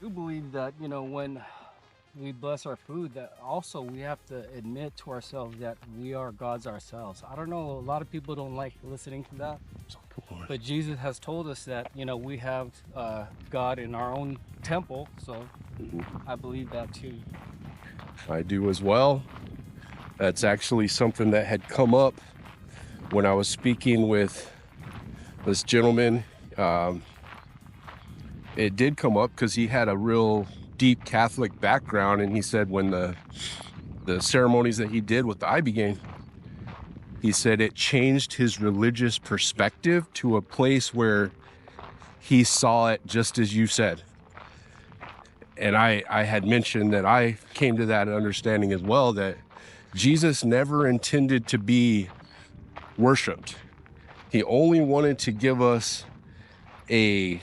do believe that, you know, when we bless our food, that also we have to admit to ourselves that we are gods ourselves. I don't know, a lot of people don't like listening to that, but Jesus has told us that, you know, we have God in our own temple. So I believe that too. I do as well. That's actually something that had come up when I was speaking with this gentleman. It did come up because he had a real deep Catholic background, and he said when the ceremonies that he did with the Ibogaine, he said it changed his religious perspective to a place where he saw it just as you said. And I had mentioned that I came to that understanding as well, that Jesus never intended to be worshiped. He only wanted to give us a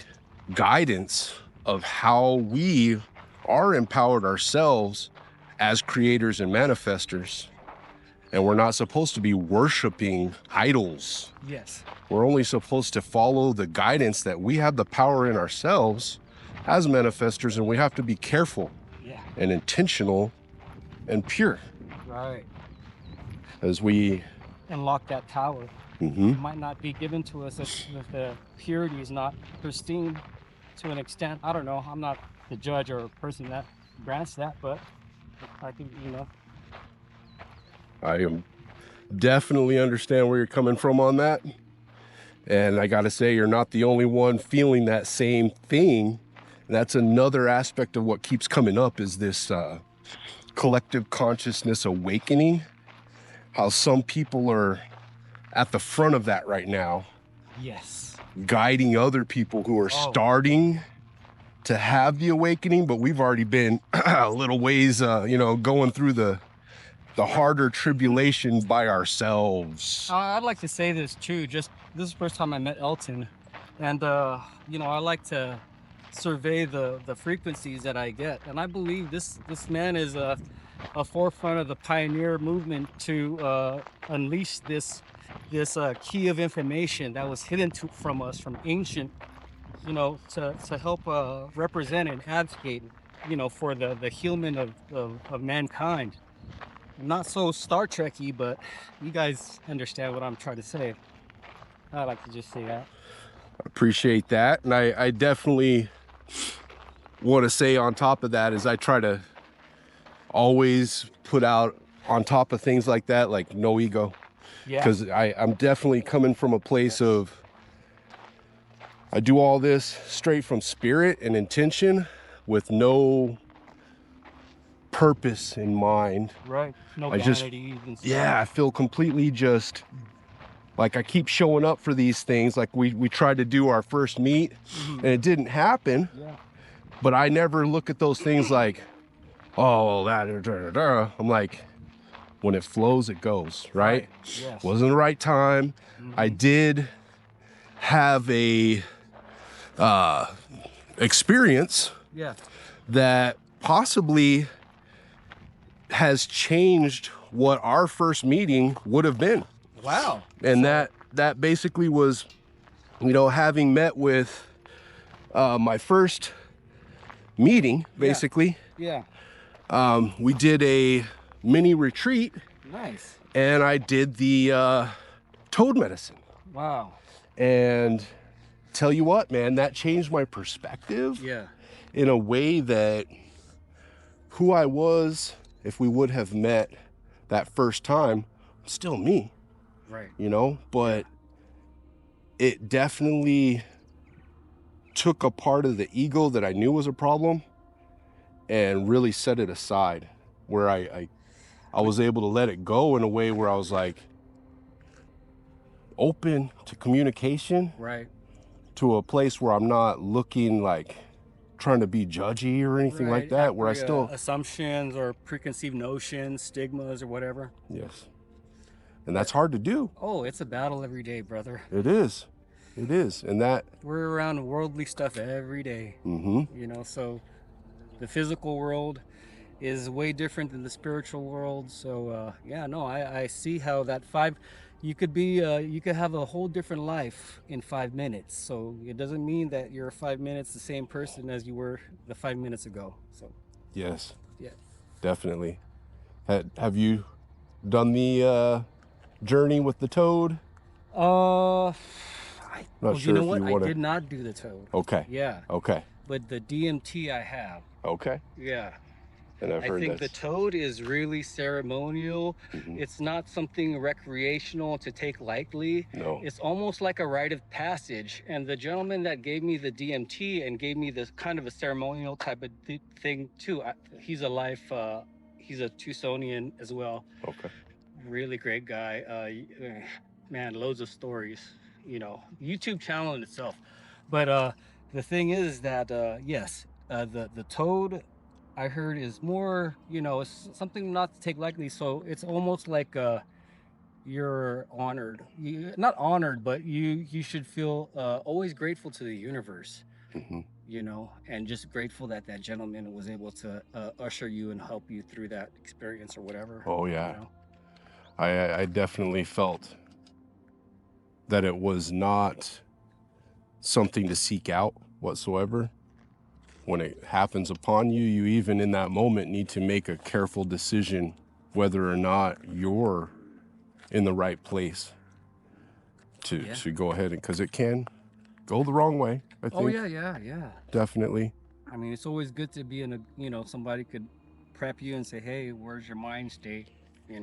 guidance of how we are empowered ourselves as creators and manifestors. And we're not supposed to be worshiping idols. Yes. We're only supposed to follow the guidance that we have the power in ourselves as manifestors, and we have to be careful and intentional and pure. Right. As we unlock that power. It might not be given to us if the purity is not pristine to an extent. I don't know. I'm not the judge or a person that grants that, but I think, you know. I am definitely understand where you're coming from on that. And I got to say, you're not the only one feeling that same thing. That's another aspect of what keeps coming up, is this collective consciousness awakening. How some people are at the front of that right now. Yes. Guiding other people who are starting to have the awakening, but we've already been a little ways, you know, going through the harder tribulation by ourselves. I'd like to say this too. Just this is the first time I met Elton, and you know, I like to survey the frequencies that I get, and I believe this man is a forefront of the pioneer movement to unleash this key of information that was hidden from us from ancient, you know, to help represent and advocate, you know, for the human of mankind. Not so Star Trek-y, but you guys understand what I'm trying to say. I like to just say that. Appreciate that. And I definitely want to say on top of that is I try to always put out on top of things like that, like no ego. Because I'm definitely coming from a place of, I do all this straight from spirit and intention with no purpose in mind. Right. No vanity and stuff. Yeah, I feel completely just like I keep showing up for these things. Like we tried to do our first meet and it didn't happen. Yeah. But I never look at those things like, oh, that, I'm like, when it flows, it goes, right? Yes. Wasn't the right time. I did have a experience that possibly has changed what our first meeting would have been. Wow. And that basically was, you know, having met with my first meeting, basically. We did a mini retreat. Nice. And I did the toad medicine. Wow. And tell you what, man, that changed my perspective. Yeah. In a way that who I was, if we would have met that first time, still me. Right. You know, but it definitely took a part of the ego that I knew was a problem and really set it aside, where I was able to let it go in a way where I was like open to communication. Right. To a place where I'm not looking like trying to be judgy or anything like that, where I still assumptions or preconceived notions, stigmas or whatever. Yes. And that's hard to do. Oh, it's a battle every day, brother. It is. It is. And that we're around worldly stuff every day. You know, so the physical world is way different than the spiritual world. So yeah, no, I see how that You could be you could have a whole different life in 5 minutes. So it doesn't mean that you're 5 minutes the same person as you were the 5 minutes ago. So Yes, yeah. definitely. Have you done the journey with the toad? Not Oh, you sure know if what? you I want to. did not do the toad. Okay. Yeah, Okay. but the DMT I have. Okay. Yeah. And I've I heard think the that's. toad is really ceremonial. Mhm. It's not something recreational to take lightly. No. It's almost like a rite of passage. And the gentleman that gave me the DMT and gave me this kind of a ceremonial type of thing too, he's a life, he's a Tucsonian as well. Okay. Really great guy. Man, loads of stories. YouTube channel in itself. But the thing is that yes, the toad I heard is more, it's something not to take lightly. So it's almost like you're honored. Not honored, but you should feel always grateful to the universe. Hmm. And just grateful that that gentleman was able to usher you and help you through that experience or whatever. Oh You yeah. know. I definitely felt that it was not something to seek out whatsoever. When it happens upon you, you even in that moment need to make a careful decision whether or not you're in the right place to Yeah. to go ahead, and because it can go the wrong way, I Oh think. yeah, yeah, yeah. Definitely. I mean, it's always good to be in a, somebody could prep you and say, "Hey, where's your mind state?"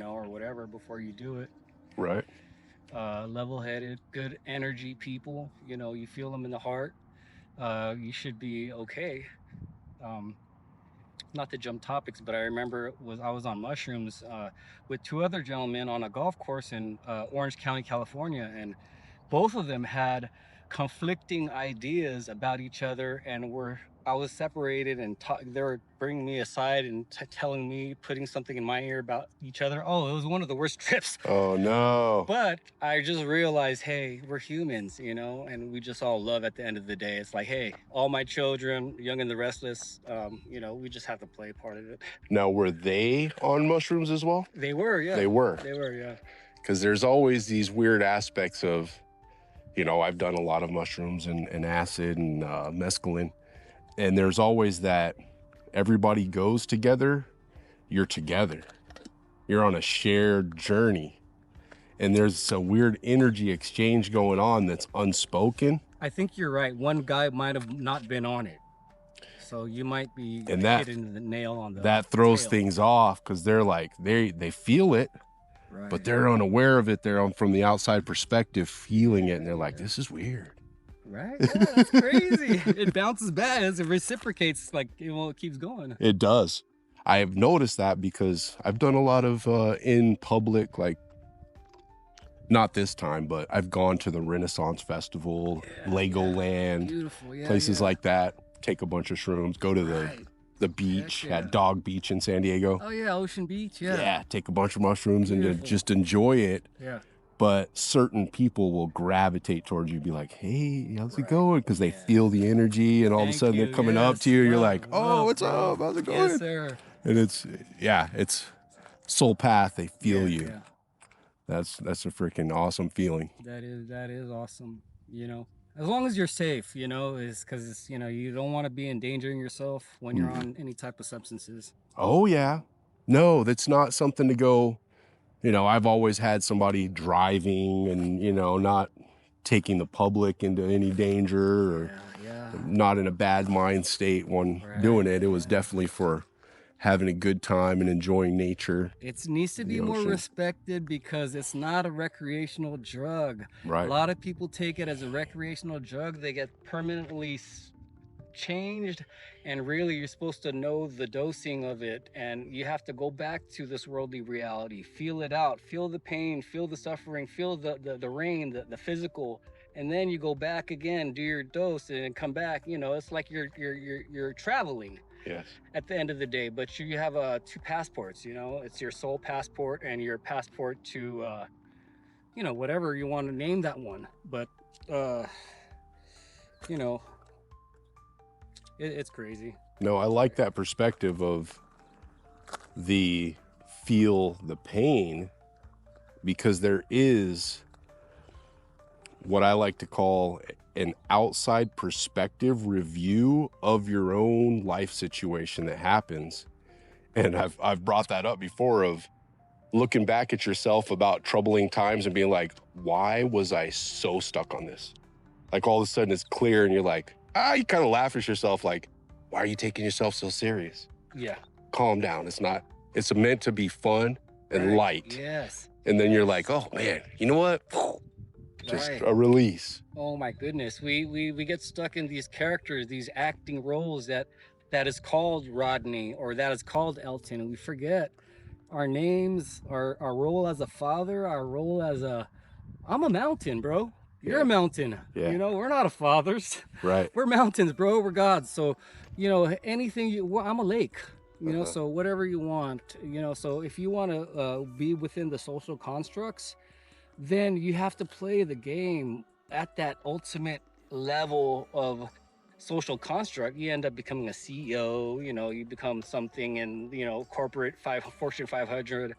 Or whatever before you do it. Right. Level-headed, good energy people. You feel them in the heart. You should be okay. Um, Not to jump topics, but I remember I was on mushrooms with two other gentlemen on a golf course in Orange County, California, and both of them had conflicting ideas about each other, and I was separated, and they were bringing me aside and telling me, putting something in my ear about each other. Oh, it was one of the worst trips. Oh no. But I just realized, hey, we're humans, and we just all love at the end of the day. It's like, hey, all my children, Young and the Restless, we just have to play part of it. Now, were they on mushrooms as well? They were, yeah. They were. They were, yeah. Because there's always these weird aspects of, I've done a lot of mushrooms and acid and mescaline, and there's always that everybody goes together, you're together, you're on a shared journey, and there's a weird energy exchange going on that's unspoken. I think you're right. One guy might have not been on it. So you might be And that hitting the nail on the that throws tail. things off, because they're like, they feel it, Right. but they're unaware of it. They're from the outside perspective feeling it, and they're like, this is weird. Right? Yeah, that's crazy. It bounces back as it reciprocates, like, it keeps going. It does. I have noticed that because I've done a lot of in public, like, not this time, but I've gone to the Renaissance Festival, Legoland, Beautiful, yeah, places yeah. like that. Take a bunch of shrooms, go to the beach yeah. at Dog Beach in San Diego. Oh yeah, Ocean Beach, yeah. Yeah, take a bunch of mushrooms and Beautiful. just enjoy it. Yeah. But certain people will gravitate towards you, be like, hey, how's it going? Because they feel the energy, and all of a sudden they're coming up to you. You're like, oh, what's up? How's it going? Yes, sir. And it's soul path. They feel you. Yeah. That's a freaking awesome feeling. That is awesome. As long as you're safe, is because you don't want to be endangering yourself when you're on any type of substances. Oh yeah, no, that's not something to go. I've always had somebody driving and not taking the public into any danger, or not in a bad mind state when doing it. It was definitely for having a good time and enjoying nature. It needs to be more respected because it's not a recreational drug. Right. A lot of people take it as a recreational drug. They get permanently changed, and really you're supposed to know the dosing of it, and you have to go back to this worldly reality, feel it out, feel the pain, feel the suffering, feel the rain, the physical, and then you go back again, do your dose, and come back. It's like you're traveling. Yes. At the end of the day, but you have two passports. It's your soul passport and your passport to whatever you want to name that one. But it's crazy. No, I like that perspective of the feel the pain, because there is what I like to call an outside perspective review of your own life situation that happens. And I've brought that up before, of looking back at yourself about troubling times and being like, why was I so stuck on this? Like all of a sudden it's clear and you're like, you kind of laugh at yourself like, why are you taking yourself so serious? Yeah. Calm down. It's meant to be fun and light. Yes. And then you're like, oh man, you know what? Just Right. a release. Oh my goodness. We get stuck in these characters, these acting roles that is called Rodney or that is called Elton, and we forget our names, our role as a father, our role as I'm a mountain, bro. You're Yeah. a mountain. Yeah. You know, we're not a fathers. Right. We're mountains, bro. We're gods. So, you know, anything I'm a lake. You know, so whatever you want. You know, so if you want to be within the social constructs, then you have to play the game at that ultimate level of social construct. You end up becoming a CEO. You know, you become something in corporate Fortune 500.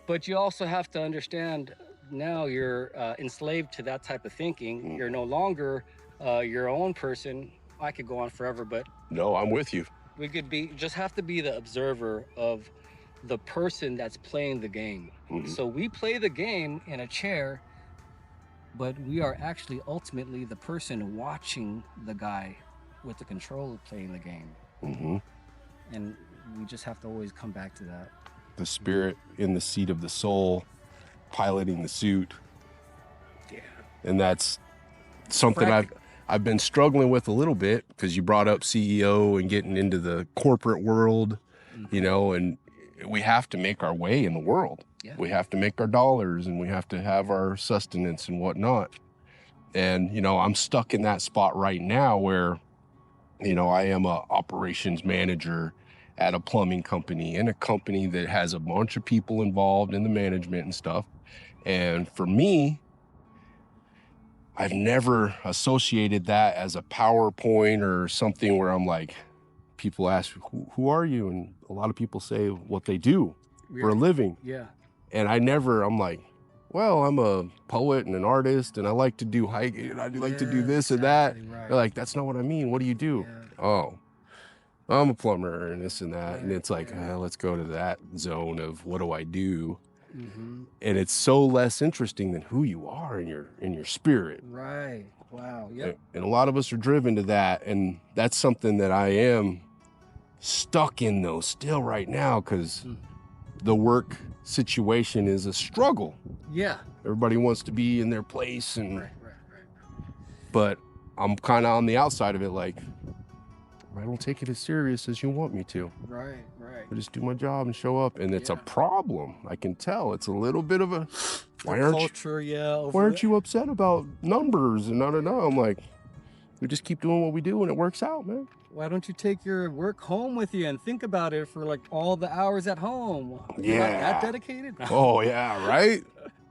But you also have to understand, now you're enslaved to that type of thinking. You're no longer your own person. I could go on forever, but no, I'm with you. We could just have to be the observer of the person that's playing the game. So we play the game in a chair, but we are actually ultimately the person watching the guy with the controller playing the game. And we just have to always come back to that. The spirit in the seat of the soul, piloting the suit. Yeah. And that's something I've been struggling with a little bit, because you brought up CEO and getting into the corporate world, you know, and we have to make our way in the world. Yeah. We have to make our dollars and we have to have our sustenance and whatnot. And, you know, I'm stuck in that spot right now where, you know, I am a operations manager at a plumbing company, in a company that has a bunch of people involved in the management and stuff. And for me, I've never associated that as a PowerPoint or something where I'm like, people ask, who are you? And a lot of people say what they do for a living. Yeah. And I'm like, well, I'm a poet and an artist, and I like to do hiking, and I like to do this and that. Right. They're like, that's not what I mean. What do you do? Yeah. Oh, I'm a plumber and this and that. Right. And it's like, let's go to that zone of what do I do? And it's so less interesting than who you are in your spirit. Right. Wow. Yep. And a lot of us are driven to that, and that's something that I am stuck in though still right now, because the work situation is a struggle. Yeah. Everybody wants to be in their place, and but I'm kind of on the outside of it, like, I don't take it as serious as you want me to. Right. I just do my job and show up, and it's a problem. I can tell it's a little bit of a why aren't you upset about numbers and I'm like, we just keep doing what we do and it works out, man. Why don't you take your work home with you and think about it for like all the hours at home? Yeah. You're not that dedicated? Oh yeah, right?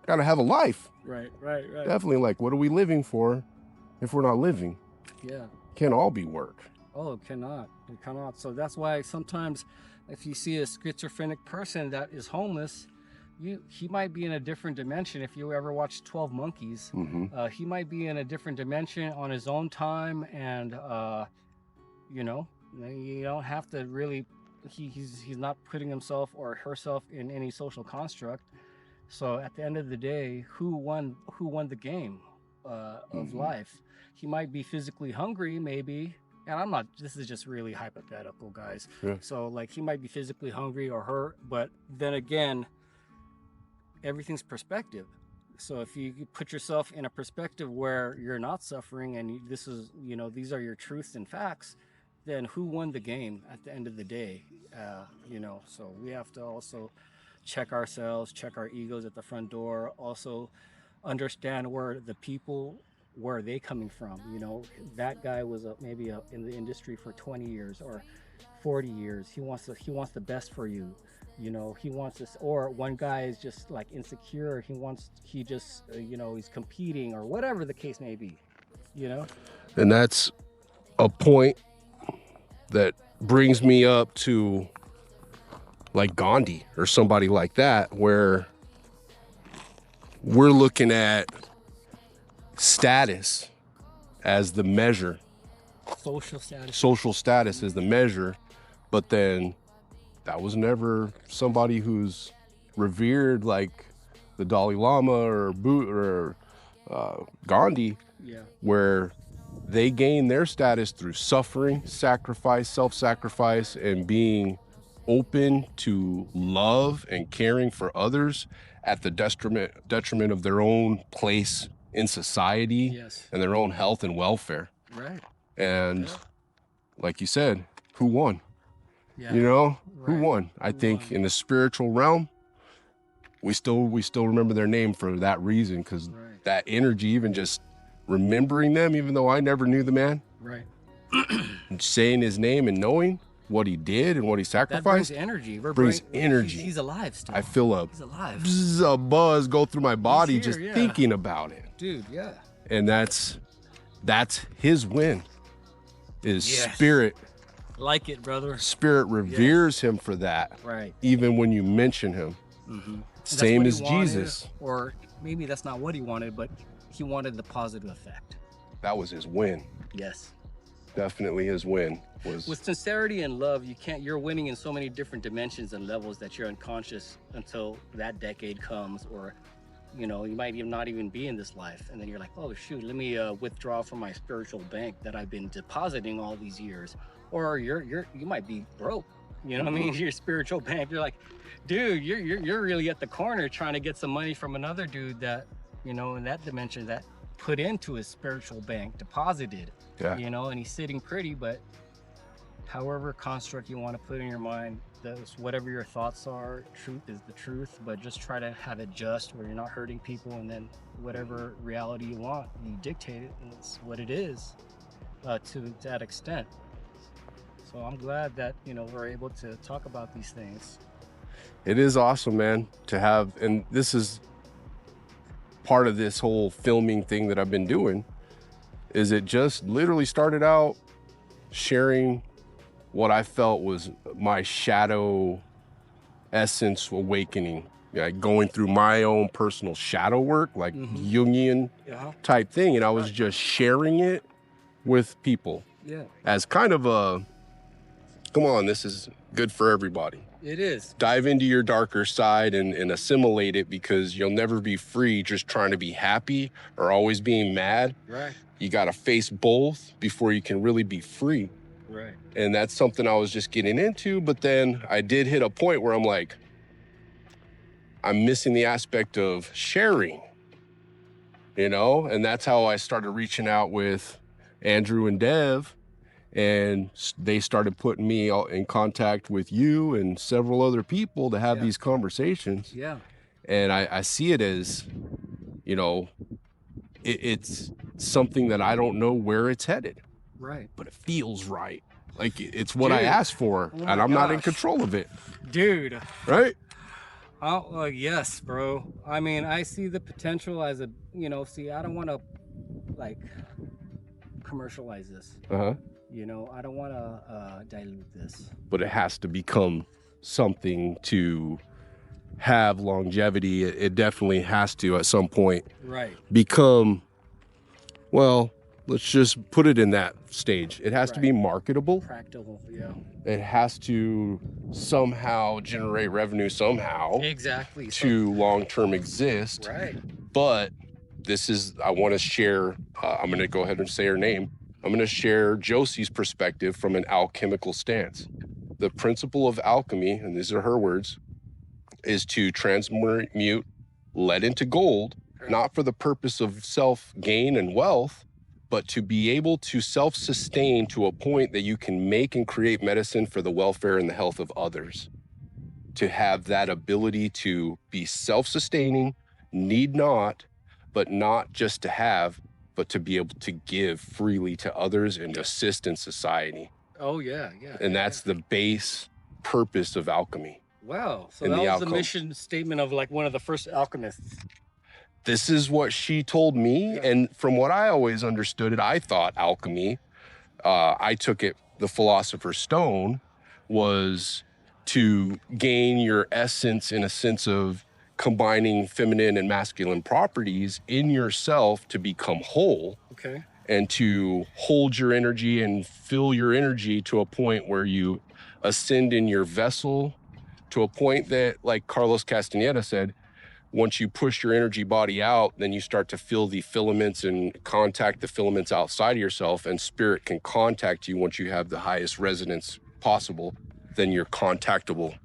Gotta have a life. Right. Definitely, like, what are we living for if we're not living? Yeah. Can't all be work. Oh, it cannot. So that's why sometimes if you see a schizophrenic person that is homeless, he might be in a different dimension. If you ever watch 12 Monkeys, he might be in a different dimension on his own time, and you know, you don't have to really. He's not putting himself or herself in any social construct. So at the end of the day, who won the game of life? He might be physically hungry, maybe. And this is just really hypothetical, guys. Yeah. So like, he might be physically hungry or hurt, but then again, everything's perspective. So if you put yourself in a perspective where you're not suffering, and these are your truths and facts, then who won the game at the end of the day? So we have to also check ourselves, check our egos at the front door, also understand where are they coming from? You know, that guy was maybe in the industry for 20 years or 40 years. He wants the best for you. You know, he wants this. Or one guy is just like insecure. He's competing, or whatever the case may be. You know, and that's a point that brings me up to like Gandhi or somebody like that, where we're looking at status as the measure, social status as the measure, but then that was never somebody who's revered like the Dalai Lama or Gandhi, where they gain their status through suffering, sacrifice, self-sacrifice, and being open to love and caring for others at the detriment of their own place in society and their own health and welfare. Right. And like you said, who won? You know, who won? I think in the spiritual realm, we still remember their name for that reason, because that energy, even just remembering them, even though I never knew the man, saying his name and knowing what he did and what he sacrificed, that brings energy. Brings energy. He's alive still. I feel a buzz go through my body just thinking about it, dude. Yeah. And that's his win. Is spirit. Like it, brother. Spirit reveres him for that. Right. Even when you mention him. Same as Jesus. Or maybe that's not what he wanted, but he wanted the positive effect. That was his win. Yes. Definitely his win was. With sincerity and love, you're winning in so many different dimensions and levels that you're unconscious until that decade comes, or you might even not even be in this life, and then you're like, oh shoot, let me withdraw from my spiritual bank that I've been depositing all these years. Or you might be broke, you know what I mean? Your spiritual bank, you're like, dude, you're really at the corner trying to get some money from another dude that, in that dimension, that put into his spiritual bank, deposited, and he's sitting pretty. But however construct you want to put in your mind, whatever your thoughts are, truth is the truth, but just try to have it just where you're not hurting people, and then whatever reality you want, you dictate it, and it's what it is to that extent. So I'm glad that, we're able to talk about these things. It is awesome, man, to have, and this is part of this whole filming thing that I've been doing, is it just literally started out sharing what I felt was my shadow essence awakening, like going through my own personal shadow work, like Jungian type thing. And I was just sharing it with people as kind of a, come on, this is good for everybody. It is. Dive into your darker side and assimilate it, because you'll never be free just trying to be happy or always being mad. Right. You got to face both before you can really be free. Right. And that's something I was just getting into. But then I did hit a point where I'm like, I'm missing the aspect of sharing, and that's how I started reaching out with Andrew and Dev. And they started putting me in contact with you and several other people to have these conversations. Yeah. And I see it as, it's something that I don't know where it's headed. Right. But it feels right. Like it's what I asked for, and I'm not in control of it. Dude. Right? Oh, yes, bro. I mean, I see the potential as I don't want to commercialize this. I don't want to dilute this. But it has to become something to have longevity. It definitely has to, at some point, become, well, let's just put it in that stage. It has to be marketable. Fractal, It has to somehow generate revenue somehow. Exactly. To long-term exist. Right. But I want to share, I'm going to go ahead and say her name. I'm going to share Josie's perspective from an alchemical stance. The principle of alchemy, and these are her words, is to transmute lead into gold, not for the purpose of self-gain and wealth, but to be able to self-sustain to a point that you can make and create medicine for the welfare and the health of others. To have that ability to be self-sustaining, need not, but not just to have, but to be able to give freely to others and assist in society. Oh, yeah. And that's the base purpose of alchemy. Wow. So that was the mission statement of one of the first alchemists. This is what she told me. And from what I always understood it, I thought alchemy, I took it, the Philosopher's Stone, was to gain your essence in a sense of combining feminine and masculine properties in yourself to become whole. Okay. And to hold your energy and fill your energy to a point where you ascend in your vessel to a point that, like Carlos Castaneda said, once you push your energy body out, then you start to feel the filaments and contact the filaments outside of yourself, and spirit can contact you once you have the highest resonance possible. Then you're contactable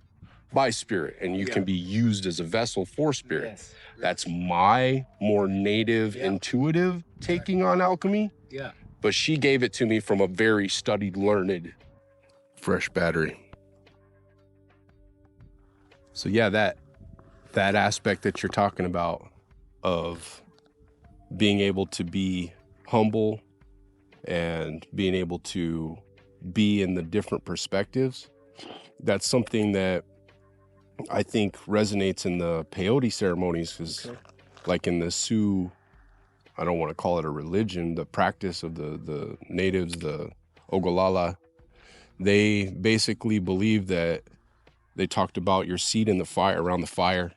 by spirit, and you can be used as a vessel for spirit. Yes. That's my more native, intuitive taking on alchemy. Yeah. But she gave it to me from a very studied, learned, fresh battery. So yeah, that aspect that you're talking about of being able to be humble and being able to be in the different perspectives, that's something that I think resonates in the peyote ceremonies, because like in the Sioux, I don't want to call it a religion, the practice of the natives, the Ogallala, they basically believe that they talked about your seat in the fire, around the fire,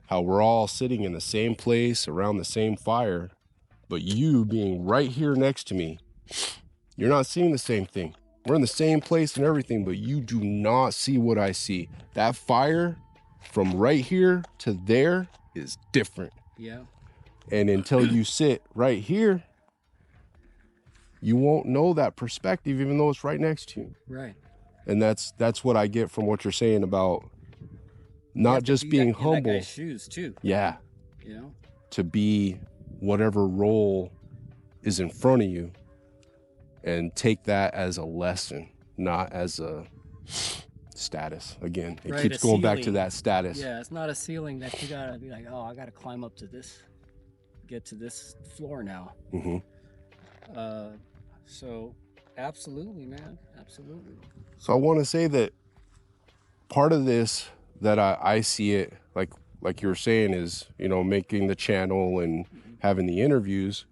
how we're all sitting in the same place around the same fire, but you being right here next to me, you're not seeing the same thing. We're in the same place and everything, but you do not see what I see. That fire from right here to there is different. Yeah. And until you sit right here, you won't know that perspective, even though it's right next to you. Right. And that's what I get from what you're saying about not just being humble. In that guy's shoes too. Yeah. You know? To be whatever role is in front of you and take that as a lesson, not as a status. Again, it keeps going back to that status. Yeah, it's not a ceiling that you gotta be like, oh, I gotta climb up to this, get to this floor now. Mm-hmm. So absolutely, man, absolutely. So I want to say that part of this that I see it like you were saying is, you know, making the channel and having the interviews.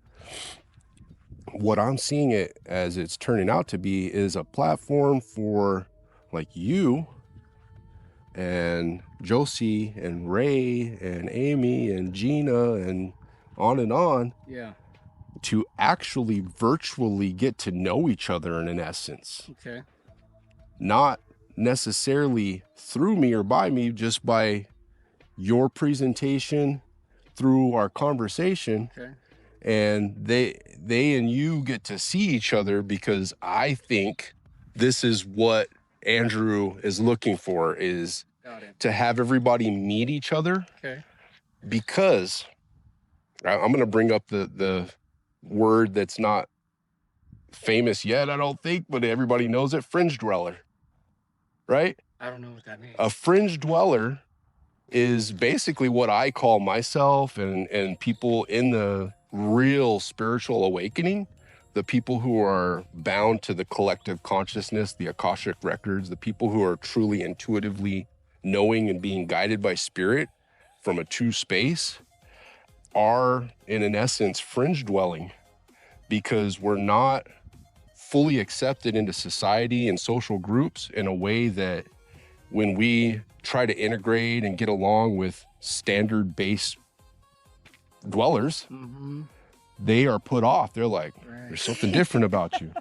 What I'm seeing it as it's turning out to be is a platform for like you and Josie and Ray and Amy and Gina and on, yeah, to actually virtually get to know each other in an essence. Okay. Not necessarily through me or by me, just by your presentation, through our conversation. Okay. And they and you get to see each other, because I think this is what Andrew is looking for, is to have everybody meet each other. Okay. Because I'm going to bring up the word that's not famous yet, I don't think, but everybody knows it, fringe dweller, right? I don't know what that means. A fringe dweller is basically what I call myself and people in the real spiritual awakening, the people who are bound to the collective consciousness, the Akashic records, the people who are truly intuitively knowing and being guided by spirit from a true space, are in an essence fringe dwelling, because we're not fully accepted into society and social groups in a way that when we try to integrate and get along with standard base dwellers, they are put off. They're like, there's something different about you.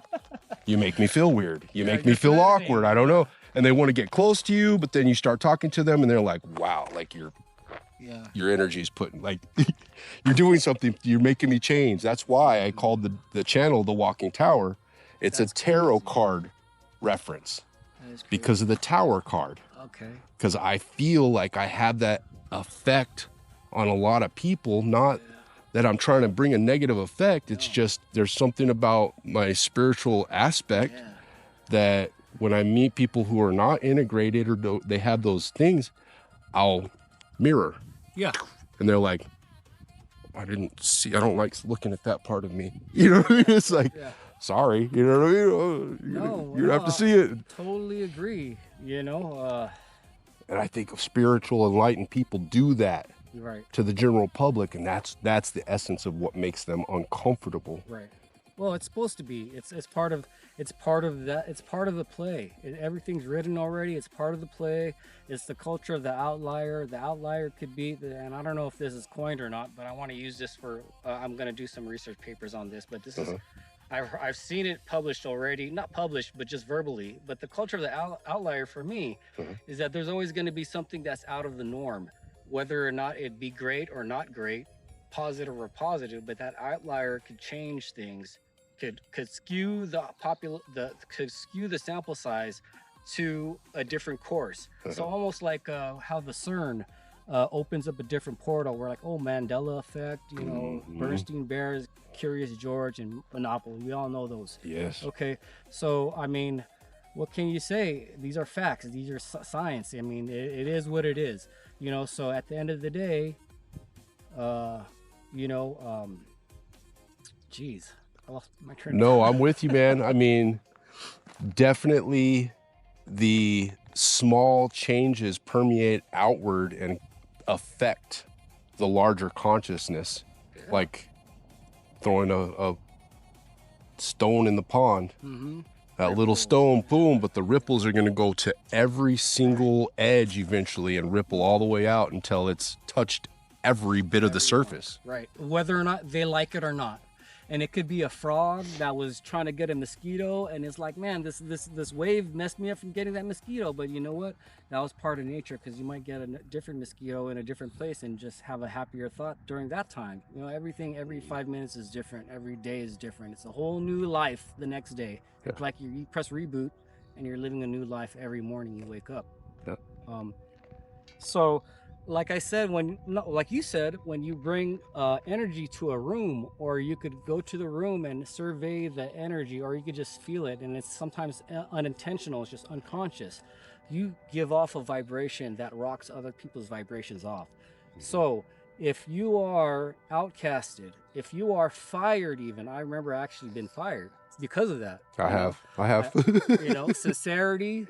You make me feel weird. You make me feel awkward. I don't know. And they want to get close to you, but then you start talking to them and they're like, wow, like your energy's putting, like, you're doing something, you're making me change. That's why I called the channel The Walking Tower. It's a tarot card reference because of the tower card. Okay. Because I feel like I have that effect on a lot of people, not that I'm trying to bring a negative effect. It's just there's something about my spiritual aspect that when I meet people who are not integrated or they have those things, I'll mirror. Yeah. And they're like, I don't like looking at that part of me. You know what I mean? It's like, sorry, you know what I mean? You have to see it. Totally agree. You know, and I think spiritual enlightened people do that to the general public, and that's the essence of what makes them uncomfortable. Right. Well, it's supposed to be. It's part of that. It's part of the play. Everything's written already. It's part of the play. It's the culture of the outlier. The outlier could be, and I don't know if this is coined or not, but I want to use this for. I'm going to do some research papers on this, but this is. I've seen it published already, not published, but just verbally. But the culture of the outlier for me is that there's always going to be something that's out of the norm, whether or not it be great or not great, positive or positive. But that outlier could change things. Could skew could skew the sample size to a different course. So almost like how the CERN opens up a different portal. We're like, oh, Mandela effect, you know, Bernstein Bears, Curious George, and Monopoly. We all know those. Yes. Okay. So I mean, what can you say? These are facts. These are science. I mean, it is what it is. You know. So at the end of the day, you know, geez. No, I'm with you, man. I mean, definitely the small changes permeate outward and affect the larger consciousness, like throwing a stone in the pond. That little stone, boom, but the ripples are going to go to every single edge eventually and ripple all the way out until it's touched every bit of the surface. Right. Whether or not they like it or not. And it could be a frog that was trying to get a mosquito, and it's like, man, this wave messed me up from getting that mosquito. But you know what? That was part of nature, because you might get a different mosquito in a different place and just have a happier thought during that time. You know, everything every 5 minutes is different. Every day is different. It's a whole new life the next day. Yeah. It's like you press reboot, and you're living a new life every morning you wake up. Yeah. So, like I said, like you said, when you bring energy to a room, or you could go to the room and survey the energy, or you could just feel it, and it's sometimes unintentional, it's just unconscious. You give off a vibration that rocks other people's vibrations off. So if you are outcasted, if you are fired, even, I remember actually been fired because of that. I have. You know, sincerity,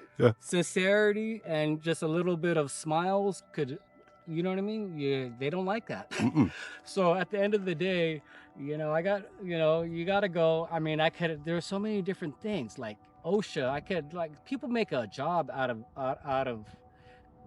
and just a little bit of smiles could, you know what I mean? They don't like that. So at the end of the day, you know, you got to go. I mean, there's so many different things like OSHA. People make a job out of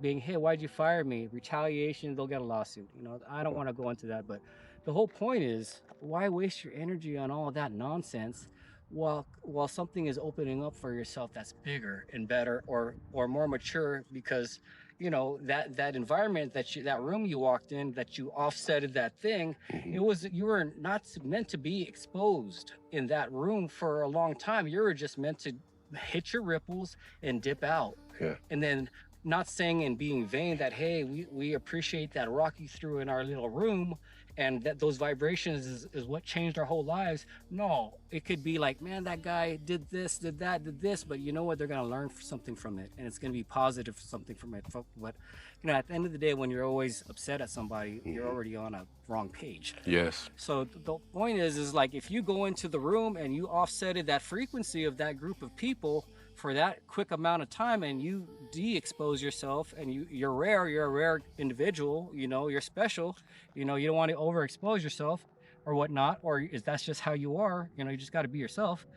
being, hey, why'd you fire me? Retaliation, they'll get a lawsuit. You know, I don't want to go into that, but the whole point is, why waste your energy on all of that nonsense while something is opening up for yourself that's bigger and better or more mature? Because you know, that environment that room you walked in, that you offsetted that thing, you were not meant to be exposed in that room for a long time. You were just meant to hit your ripples and dip out. Yeah. And then, not saying and being vain that, hey, we appreciate that rock you threw in our little room, and that those vibrations is what changed our whole lives. No, it could be like, man, that guy did this, did that, did this, but you know what? They're going to learn something from it, and it's going to be positive something from it. But, you know, at the end of the day, when you're always upset at somebody, you're already on a wrong page. Yes. So the point is like, if you go into the room and you offsetted that frequency of that group of people for that quick amount of time, and you de-expose yourself, and you're a rare individual, you know, you're special, you know, you don't want to overexpose yourself or whatnot, or that's just how you are, you know, you just got to be yourself.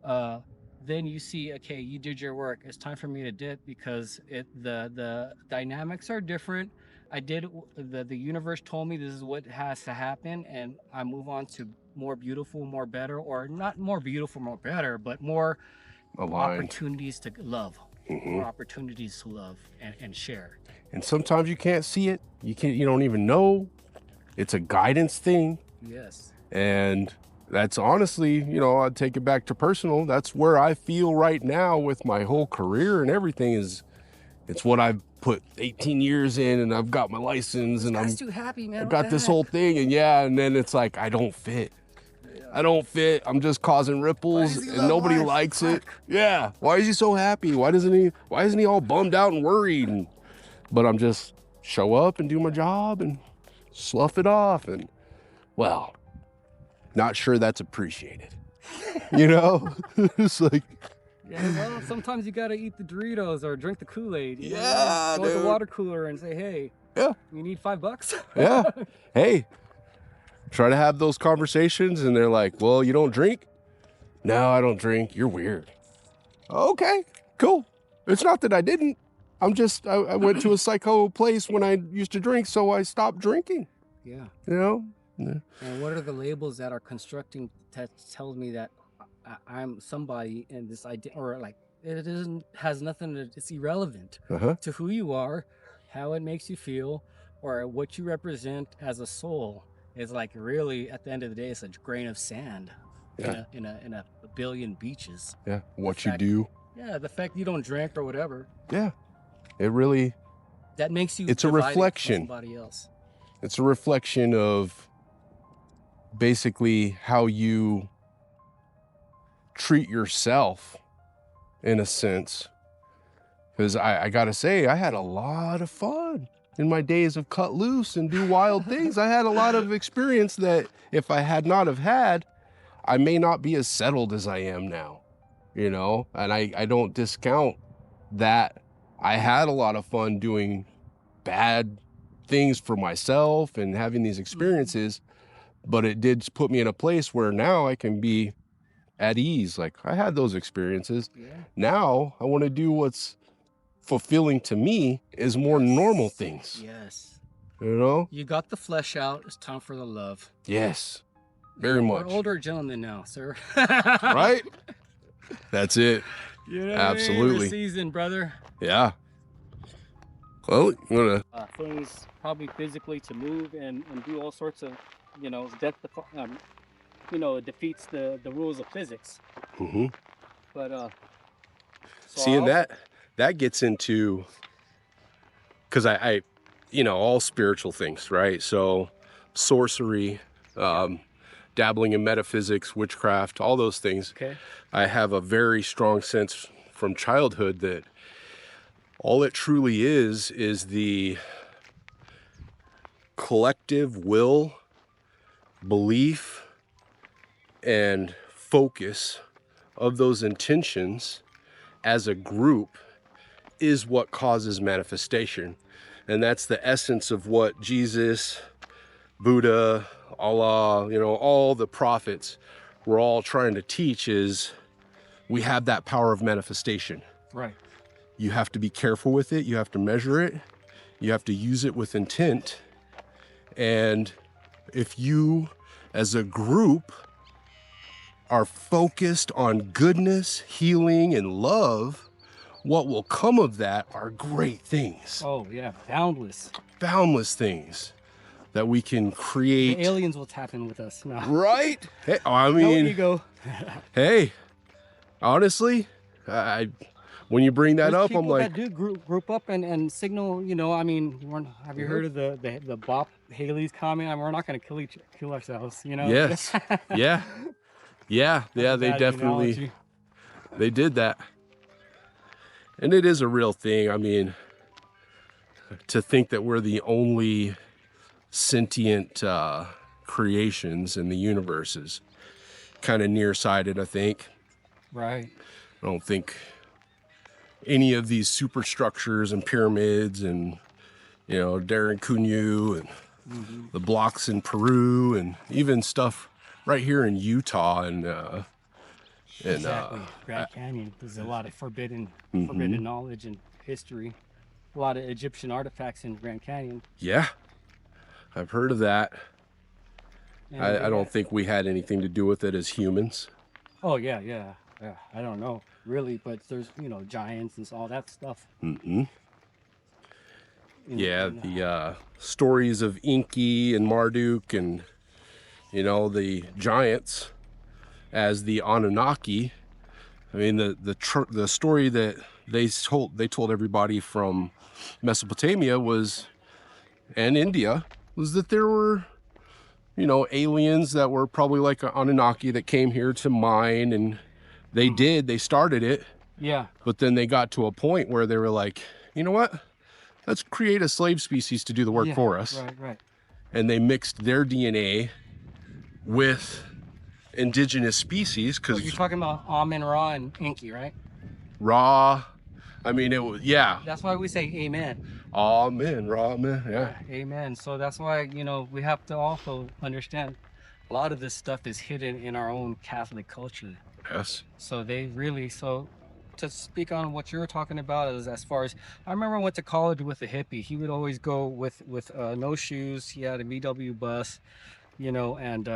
Then you see, okay, you did your work, it's time for me to dip, because the dynamics are different. The universe told me this is what has to happen, and I move on to more beautiful, more better, or not more beautiful, more better, but more aligned opportunities to love, more opportunities to love and share. And sometimes you can't see it. You don't even know. It's a guidance thing. Yes. And that's honestly, you know, I'd take it back to personal. That's where I feel right now with my whole career and everything is, it's what I've put 18 years in, and I've got my license, and I'm too happy, man. I've got this whole thing, and then it's like, I don't fit. I don't fit. I'm just causing ripples, and nobody likes it. Yeah. Why is he so happy? Why isn't he all bummed out and worried? But I'm just show up and do my job and slough it off. And well, not sure that's appreciated. You know? It's like, yeah, well, sometimes you gotta eat the Doritos or drink the Kool-Aid. Yeah, go to the water cooler and say, hey, yeah, you need $5? Yeah. Hey. Try to have those conversations, and they're like, well, you don't drink? No, I don't drink. You're weird. Okay, cool. It's not that I didn't. I went to a psycho place when I used to drink, so I stopped drinking. Yeah. You know? Yeah. And what are the labels that are constructing that tells me that I'm somebody in this idea, or like it isn't, has nothing to, it's irrelevant to who you are, how it makes you feel, or what you represent as a soul. Is like really at the end of the day, it's a grain of sand in a billion beaches. Yeah. What you do. Yeah, the fact you don't drink or whatever. Yeah. It really. That makes you. It's a reflection. Somebody else. It's a reflection of basically how you treat yourself, in a sense. Because I gotta say, I had a lot of fun in my days of cut loose and do wild things. I had a lot of experience that if I had not have had, I may not be as settled as I am now, you know? And I don't discount that. I had a lot of fun doing bad things for myself and having these experiences, but it did put me in a place where now I can be at ease. Like, I had those experiences. Yeah. Now I want to do what's fulfilling to me is more normal things. Yes. You know? You got the flesh out. It's time for the love. Yes. Very much. We're older gentlemen now, sir. Right? That's it. Yeah. Absolutely. Season, brother. Yeah. Well, you wanna things probably physically to move and do all sorts of, you know, death. It defeats the rules of physics. But so seeing that gets into, because I you know, all spiritual things, right? So sorcery, dabbling in metaphysics, witchcraft, all those things. Okay. I have a very strong sense from childhood that all it truly is the collective will, belief, and focus of those intentions as a group is what causes manifestation. And that's the essence of what Jesus, Buddha, Allah, you know, all the prophets were all trying to teach is we have that power of manifestation. Right. You have to be careful with it. You have to measure it. You have to use it with intent. And if you, as a group, are focused on goodness, healing, and love, what will come of that are great things. Oh, yeah. Boundless. Boundless things that we can create. The aliens will tap in with us now. Right? Hey, I mean, no ego. Hey, honestly, when you bring that up, I'm like, that do group up and signal. You know, I mean, have you heard of the Bop Haley's comment? I mean, we're not going to kill ourselves. You know. Yes. Yeah. They definitely they did that, and it is a real thing. I mean, to think that we're the only sentient creations in the universe is kind of nearsighted, I think. Right. I don't think any of these superstructures and pyramids and, you know, Darren Cunyu and the blocks in Peru and even stuff right here in Utah and exactly. Grand Canyon. There's a lot of forbidden knowledge and history. A lot of Egyptian artifacts in Grand Canyon. Yeah, I've heard of that. I don't think we had anything to do with it as humans. Oh yeah. I don't know really, but there's, you know, giants and all that stuff. The stories of Enki and Marduk and, you know, the giants as the Anunnaki. I mean, the story that they told everybody from Mesopotamia and India was that there were, you know, aliens that were probably like an Anunnaki that came here to mine, and they started it. Yeah. But then they got to a point where they were like, you know what? Let's create a slave species to do the work for us. Right. And they mixed their DNA with indigenous species. Because you're talking about Amen, Ra, and Enki, right? Ra. I mean, it was, yeah. That's why we say amen. Amen, Ra, amen, yeah. Amen. So that's why, you know, we have to also understand a lot of this stuff is hidden in our own Catholic culture. Yes. So they really, so to speak on what you were talking about is as far as I remember I went to college with a hippie. He would always go with no shoes. He had a VW bus, you know, and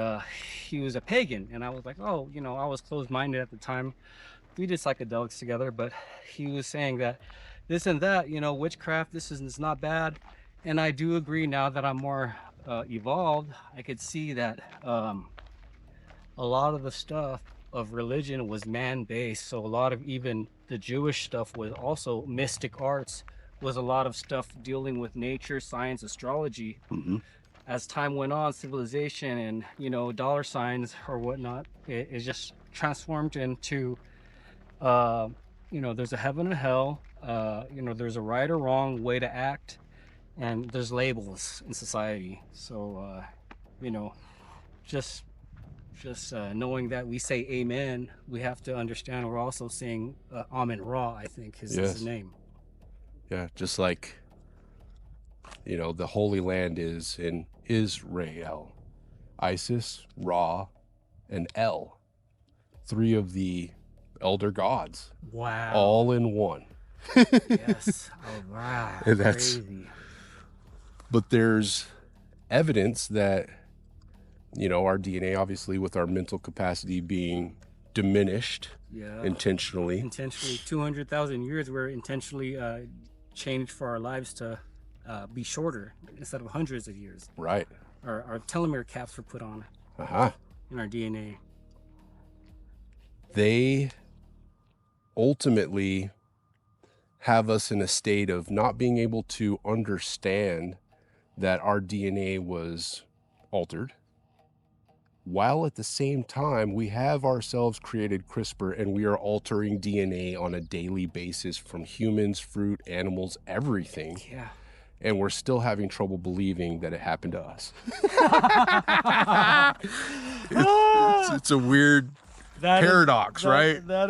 he was a pagan. And I was like, oh, you know, I was closed-minded at the time. We did psychedelics together, but he was saying that this and that, you know, witchcraft, is not bad. And I do agree now that I'm more evolved. I could see that a lot of the stuff of religion was man-based. So a lot of even the Jewish stuff was also mystic arts, was a lot of stuff dealing with nature, science, astrology. Hmm. As time went on, civilization and, you know, dollar signs or whatnot, it just transformed into, uh, you know, there's a heaven and hell, you know, there's a right or wrong way to act, and there's labels in society. So, you know, just knowing that we say amen, we have to understand we're also saying Amen Ra, I think is Yes. his name. Yeah, just like, you know, the Holy Land is in Israel. Isis, Ra, and El. 3 of the elder gods, Wow. all in one. Yes. Oh, wow. And that's Crazy. But there's evidence that, you know, our DNA, obviously with our mental capacity being diminished Yeah. intentionally. Intentionally, 200,000 years were intentionally changed for our lives to be shorter instead of hundreds of years. Right. Our telomere caps were put on in our DNA. They ultimately have us in a state of not being able to understand that our DNA was altered, while at the same time we have ourselves created CRISPR and we are altering DNA on a daily basis from humans, fruit, animals, everything. Yeah. And we're still having trouble believing that it happened to us. It's a weird paradox, right? That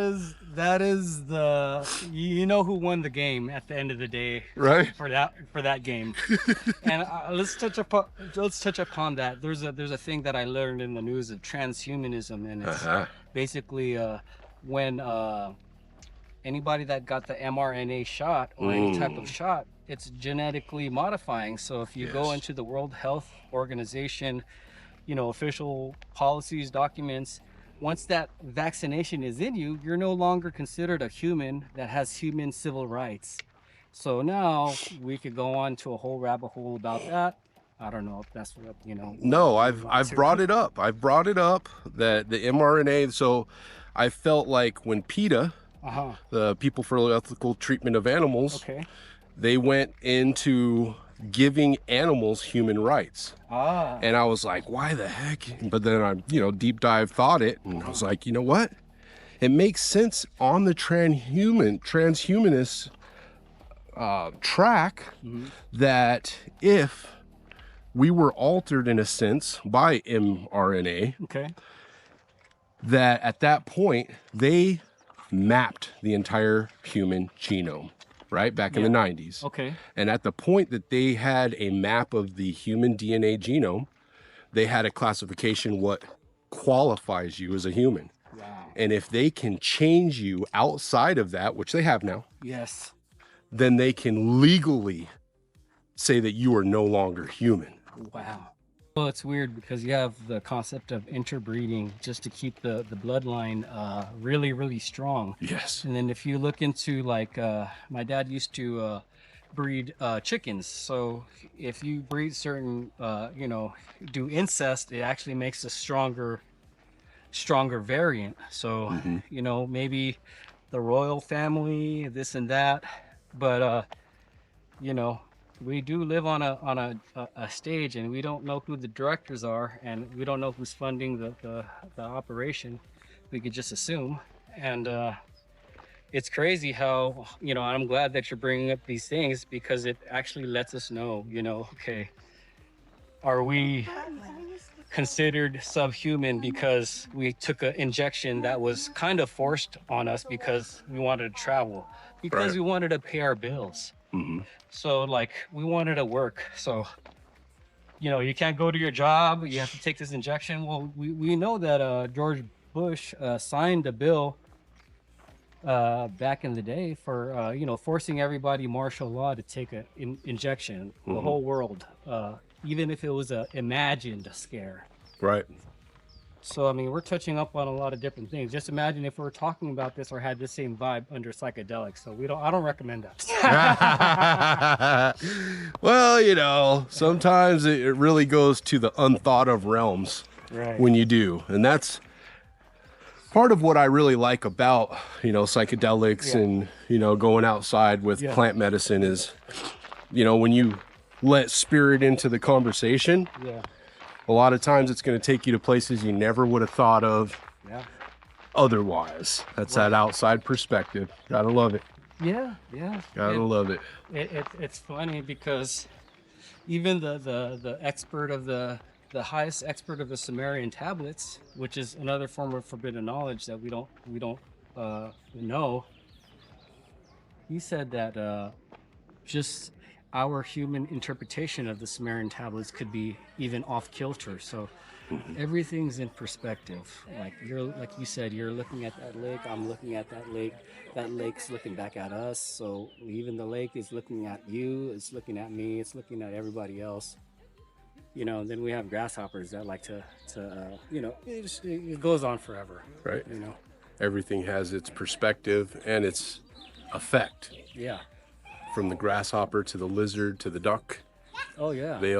is the, you know, who won the game at the end of the day, right? For that game. And let's touch upon that. There's a thing that I learned in the news of transhumanism, and it's basically when anybody that got the mRNA shot or any type of shot, it's genetically modifying. So if you go into the World Health Organization, you know, official policies, documents, once that vaccination is in you, you're no longer considered a human that has human civil rights. So now we could go on to a whole rabbit hole about that. I don't know if that's what, you know. No, I've brought it up. I've brought it up that the mRNA. So I felt like when PETA, the People for Ethical Treatment of Animals, they went into giving animals human rights. And I was like, why the heck? But then I, you know, deep dive thought it, and I was like, you know what? It makes sense on the transhumanist track that if we were altered in a sense by mRNA, that at that point they mapped the entire human genome, right? Back in the 90s. And at the point that they had a map of the human DNA genome, they had a classification what qualifies you as a human. And if they can change you outside of that, which they have now, then they can legally say that you are no longer human. Wow. Well, it's weird because you have the concept of interbreeding just to keep the bloodline really, really strong. Yes. And then if you look into, like, my dad used to breed chickens. So if you breed certain, you know, do incest, it actually makes a stronger variant. So, you know, maybe the royal family, this and that, but, you know, we do live on a stage, and we don't know who the directors are, and we don't know who's funding the operation. We could just assume. And it's crazy how, you know, I'm glad that you're bringing up these things, because it actually lets us know, you know, okay, are we considered subhuman because we took an injection that was kind of forced on us because we wanted to travel, because we wanted to pay our bills. So, like, we wanted to work. So you know, you can't go to your job, you have to take this injection. Well, we know that George Bush signed a bill back in the day for you know, forcing everybody martial law to take a injection, the whole world, even if it was a imagined scare. Right. So I mean, we're touching up on a lot of different things. Just imagine if we were talking about this or had the same vibe under psychedelics. So I don't recommend that. Well, you know, sometimes it really goes to the unthought of realms Right. when you do. And that's part of what I really like about, you know, psychedelics and, you know, going outside with plant medicine is, you know, when you let spirit into the conversation, a lot of times it's going to take you to places you never would have thought of otherwise. That's that outside perspective. Gotta love it. Yeah. Gotta love it. It's funny because even the expert of the highest expert of the Sumerian tablets, which is another form of forbidden knowledge that we don't know, he said that just our human interpretation of the Sumerian tablets could be even off kilter. So everything's in perspective. Like you said, you're looking at that lake, I'm looking at that lake's looking back at us. So even the lake is looking at you, it's looking at me, it's looking at everybody else. You know, then we have grasshoppers that like to you know, it goes on forever. Right. You know, everything has its perspective and its effect. Yeah. From the grasshopper to the lizard to the duck. Oh yeah. We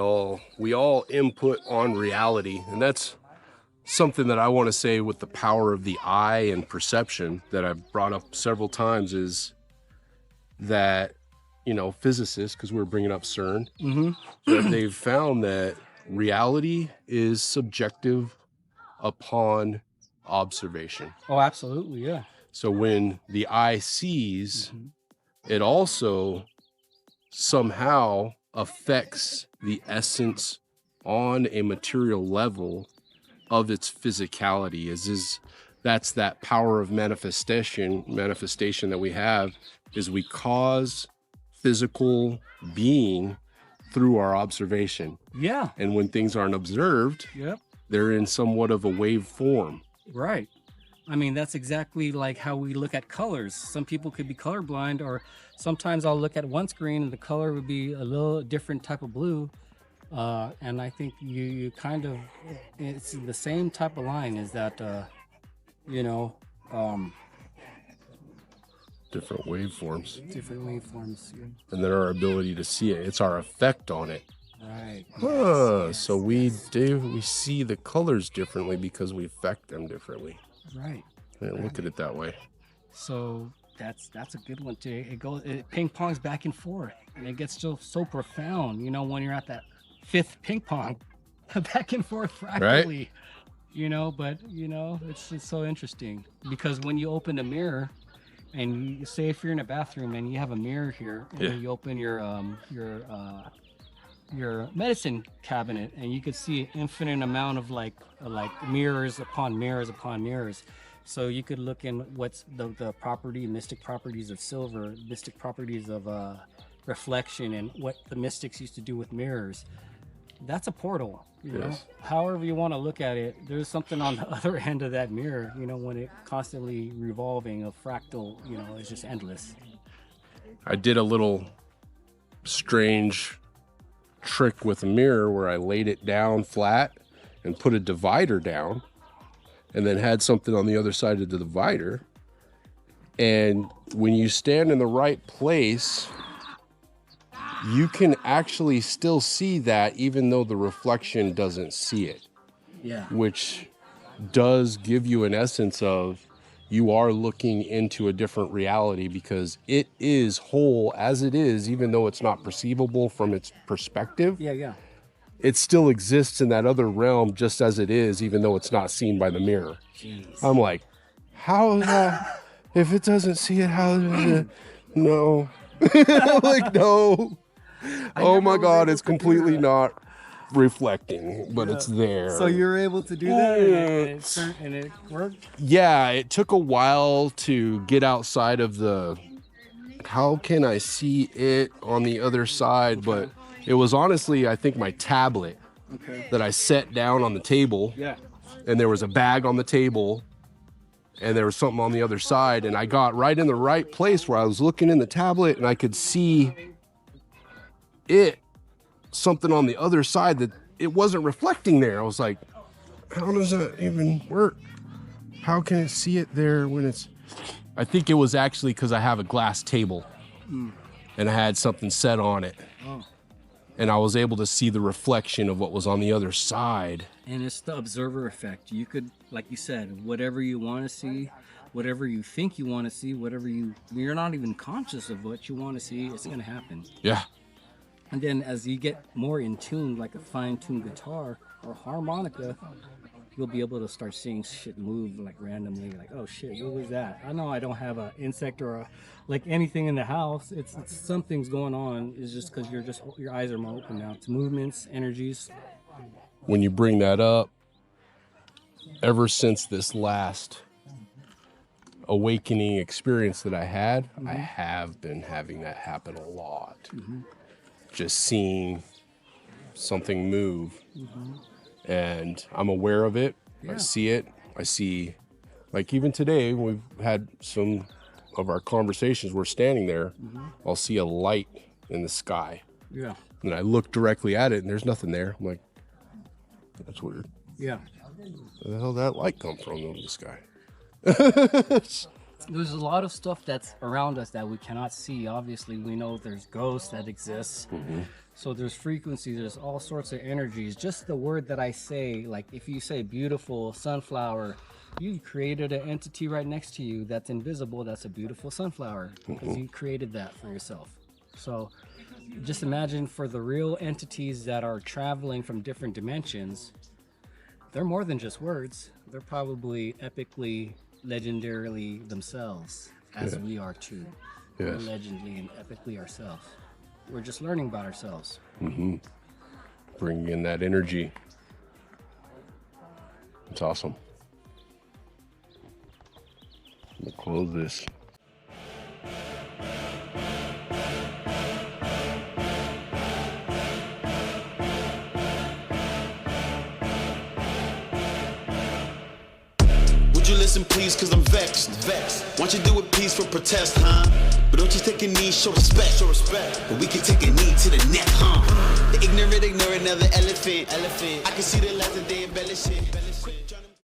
all input on reality. And that's something that I want to say with the power of the eye and perception that I've brought up several times is that, you know, physicists, because we were bringing up CERN, that they've found that reality is subjective upon observation. Oh, absolutely, yeah. So when the eye sees, it also somehow affects the essence on a material level of its physicality. That's that power of manifestation that we have, is we cause physical being through our observation. Yeah. And when things aren't observed, they're in somewhat of a wave form. Right. I mean, that's exactly like how we look at colors. Some people could be colorblind, or sometimes I'll look at one screen and the color would be a little different type of blue. And I think you kind of, it's the same type of line, is that, you know, different waveforms. Different waveforms. Yeah. And then our ability to see it. It's our effect on it. Right. So we see the colors differently because we affect them differently. Right. Look at it that way. So that's a good one too. It ping pongs back and forth, and it gets so profound. You know, when you're at that fifth ping pong, back and forth fractally. Right? You know, but you know, it's so interesting because when you open a mirror, and you say if you're in a bathroom and you have a mirror here, and then you open your medicine cabinet, and you could see an infinite amount of like mirrors upon mirrors upon mirrors. So you could look in what's the mystic properties of silver, mystic properties of reflection, and what the mystics used to do with mirrors. That's a portal, you know. However you want to look at it, there's something on the other end of that mirror, you know, when it constantly revolving, a fractal, you know, it's just endless. I did a little strange trick with a mirror where I laid it down flat and put a divider down, and then had something on the other side of the divider. And when you stand in the right place, you can actually still see that even though the reflection doesn't see it. Yeah. Which does give you an essence of you are looking into a different reality, because it is whole as it is, even though it's not perceivable from its perspective. Yeah. It still exists in that other realm just as it is, even though it's not seen by the mirror. Jeez. I'm like, how is that? If it doesn't see it, how is it? No. Like, no. Oh my God, it's completely not reflecting, but it's there. So you're able to do that, and it worked? Yeah, it took a while to get outside of the, how can I see it on the other side? But it was honestly, I think, my tablet Okay. that I set down on the table. Yeah. And there was a bag on the table and there was something on the other side, and I got right in the right place where I was looking in the tablet and I could see something on the other side that it wasn't reflecting there. I was like, how does that even work? How can it see it there when it's... I think it was actually because I have a glass table and I had something set on it. Oh. And I was able to see the reflection of what was on the other side. And it's the observer effect. You could, like you said, whatever you want to see, whatever you think you want to see, you're not even conscious of what you want to see, it's going to happen. Yeah. And then as you get more in tune, like a fine-tuned guitar or harmonica, you'll be able to start seeing shit move like randomly, like, oh shit, what was that? I know I don't have an insect or like anything in the house. It's something's going on. It's just because your eyes are more open now to movements, energies. When you bring that up, ever since this last awakening experience that I had, I have been having that happen a lot. Just seeing something move. And I'm aware of it. Yeah. I see it. I see, like even today, we've had some of our conversations. We're standing there. I'll see a light in the sky. Yeah. And I look directly at it and there's nothing there. I'm like, that's weird. Yeah. Where the hell did that light come from in the sky? There's a lot of stuff that's around us that we cannot see. Obviously, we know there's ghosts that exist. So there's frequencies, there's all sorts of energies. Just the word that I say, like if you say beautiful sunflower, you created an entity right next to you that's invisible, that's a beautiful sunflower, because you created that for yourself. So just imagine for the real entities that are traveling from different dimensions, they're more than just words. They're probably epically, legendarily themselves, as we are too. We're legendly and epically ourselves. We're just learning about ourselves. Bringing in that energy. It's awesome. I'm gonna close this. Would you listen please, cause I'm vexed. Want you to do it peace for protest, huh? But don't you take a knee, show respect. But we can take a knee to the neck, huh? The ignorant ignore another elephant. I can see the light that they embellish it.